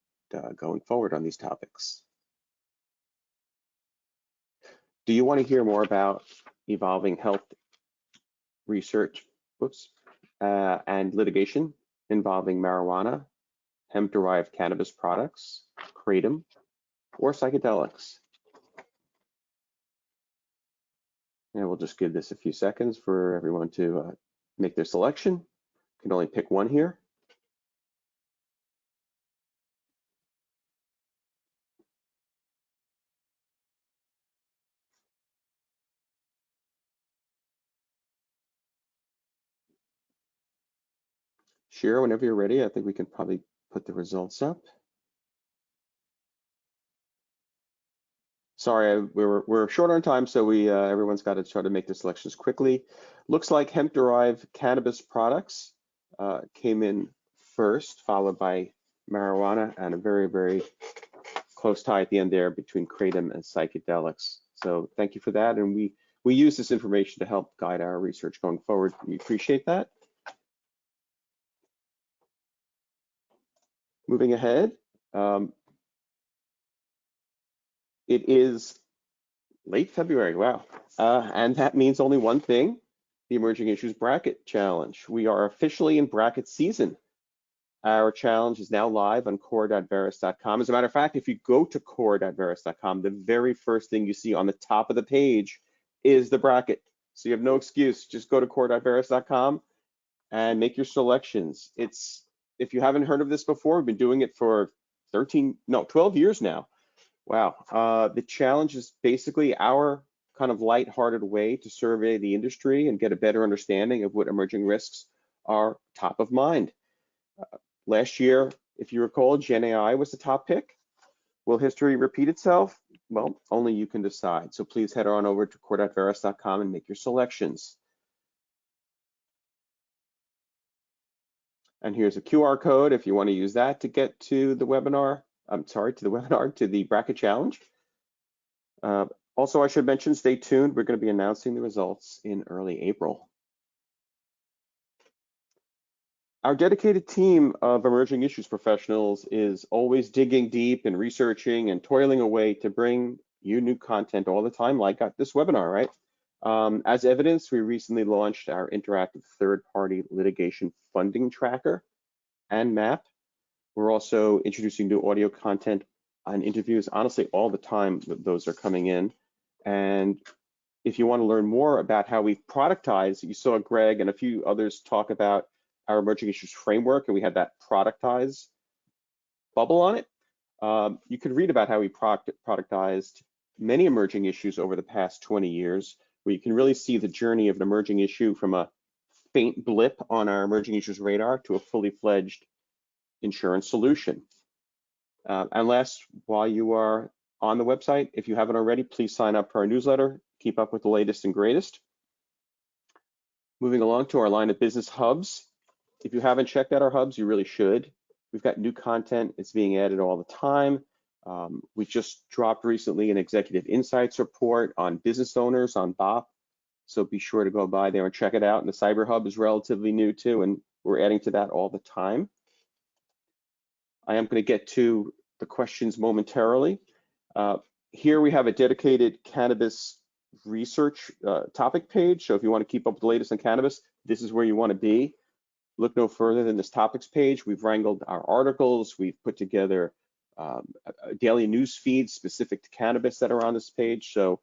going forward on these topics. Do you want to hear more about evolving health research and litigation involving marijuana, hemp-derived cannabis products, kratom, or psychedelics? And we'll just give this a few seconds for everyone to make their selection. You can only pick one here. Share whenever you're ready. I think we can probably put the results up. Sorry, we're short on time, so everyone's got to try to make their selections quickly. Looks like hemp-derived cannabis products came in first, followed by marijuana, and a very, very close tie at the end there between kratom and psychedelics. So thank you for that, and we use this information to help guide our research going forward. We appreciate that. Moving ahead, it is late February, wow. And that means only one thing, the Emerging Issues Bracket Challenge. We are officially in bracket season. Our challenge is now live on core.veris.com. As a matter of fact, if you go to core.veris.com, the very first thing you see on the top of the page is the bracket. So you have no excuse, just go to core.veris.com and make your selections. If you haven't heard of this before, we've been doing it for 12 years now. Wow. The challenge is basically our kind of lighthearted way to survey the industry and get a better understanding of what emerging risks are top of mind. Last year, if you recall, Gen AI was the top pick. Will history repeat itself? Well, only you can decide. So please head on over to core.veris.com and make your selections. And here's a QR code if you want to use that to get to the webinar. To the bracket challenge. Also, I should mention, stay tuned. We're going to be announcing the results in early April. Our dedicated team of emerging issues professionals is always digging deep and researching and toiling away to bring you new content all the time, like at this webinar, right? As evidence, we recently launched our interactive third-party litigation funding tracker and map. We're also introducing new audio content on interviews, honestly, all the time those are coming in. And if you want to learn more about how we productize, you saw Greg and a few others talk about our emerging issues framework, and we had that productize bubble on it. You could read about how we productized many emerging issues over the past 20 years, where you can really see the journey of an emerging issue from a faint blip on our emerging issues radar to a fully fledged insurance solution. And last, while you are on the website, if you haven't already, please sign up for our newsletter, keep up with the latest and greatest. Moving along to our line of business hubs. If you haven't checked out our hubs, you really should. We've got new content, it's being added all the time. We just dropped recently an executive insights report on business owners on BOP. So be sure to go by there and check it out. And the Cyber Hub is relatively new too, and we're adding to that all the time. I am going to get to the questions momentarily. Here we have a dedicated cannabis research topic page. So if you want to keep up with the latest on cannabis, this is where you want to be. look no further than this topics page. We've wrangled our articles. We've put together a daily news feed specific to cannabis that are on this page. So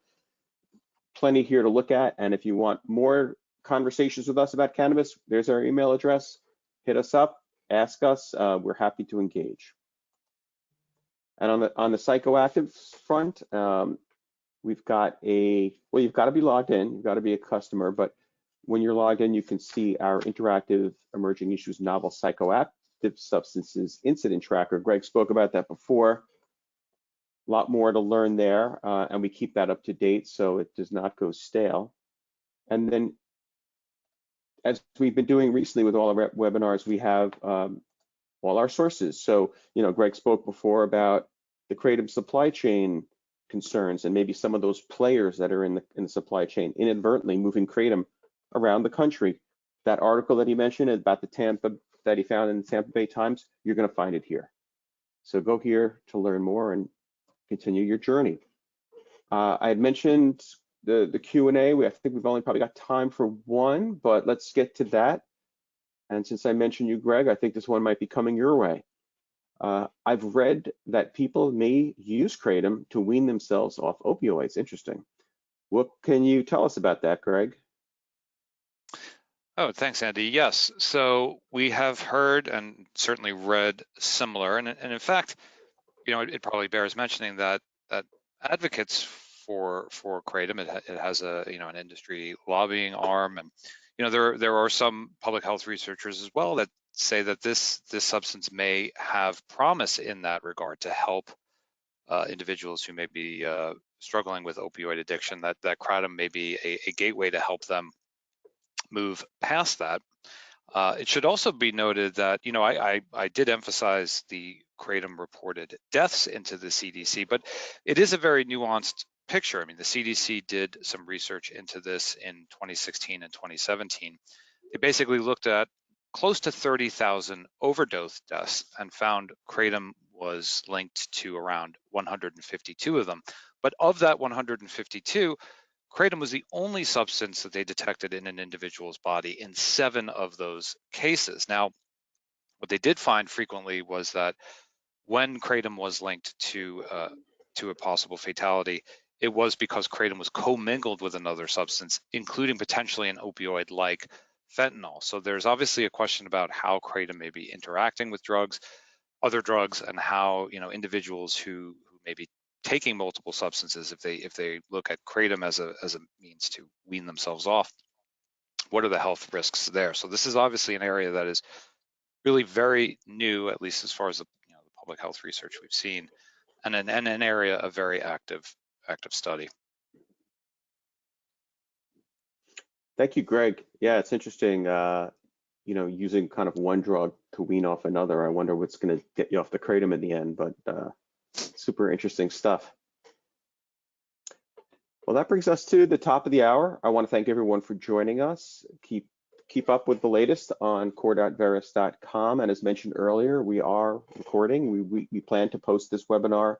plenty here to look at. And if you want more conversations with us about cannabis, there's our email address. Hit us up, ask us. We're happy to engage. And on the psychoactive front, we've got well, you've got to be logged in. You've got to be a customer. But when you're logged in, you can see our interactive emerging issues novel psychoactive substances incident tracker. Greg spoke about that before. A lot more to learn there, and we keep that up to date so it does not go stale. And then, as we've been doing recently with all our webinars, we have all our sources. So, Greg spoke before about the Kratom supply chain concerns and maybe some of those players that are in the supply chain inadvertently moving Kratom around the country. That article that he mentioned about that he found in the Tampa Bay Times, you're going to find it here. So go here to learn more and continue your journey. I had mentioned the Q&A. I think we've only probably got time for one, but let's get to that. And since I mentioned you, Greg, I think this one might be coming your way. I've read that people may use Kratom to wean themselves off opioids. Interesting. What can you tell us about that, Greg? Oh, thanks, Andy. Yes, so we have heard and certainly read similar, and in fact, it probably bears mentioning that advocates for Kratom, it has an industry lobbying arm, and there are some public health researchers as well that say that this substance may have promise in that regard to help individuals who may be struggling with opioid addiction. That Kratom may be a gateway to help them move past that. It should also be noted that, I did emphasize the Kratom reported deaths into the CDC, but it is a very nuanced picture. I mean, the CDC did some research into this in 2016 and 2017. They basically looked at close to 30,000 overdose deaths and found Kratom was linked to around 152 of them. But of that 152, Kratom was the only substance that they detected in an individual's body in 7 of those cases. Now, what they did find frequently was that when Kratom was linked to a possible fatality, it was because Kratom was commingled with another substance, including potentially an opioid like fentanyl. So there's obviously a question about how Kratom may be interacting with other drugs, and how individuals who may be taking multiple substances, if they look at Kratom as a means to wean themselves off, what are the health risks there? So this is obviously an area that is really very new, at least as far as the public health research we've seen, and an area of very active study. Thank you, Greg. Yeah, it's interesting. Using kind of one drug to wean off another. I wonder what's going to get you off the Kratom in the end, but super interesting stuff. Well, that brings us to the top of the hour. I want to thank everyone for joining us. Keep up with the latest on core.veris.com. And as mentioned earlier, we are recording. We plan to post this webinar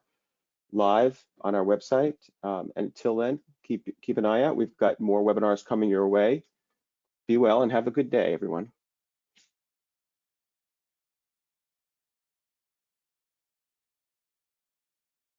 live on our website. And until then, keep an eye out. We've got more webinars coming your way. Be well and have a good day, everyone.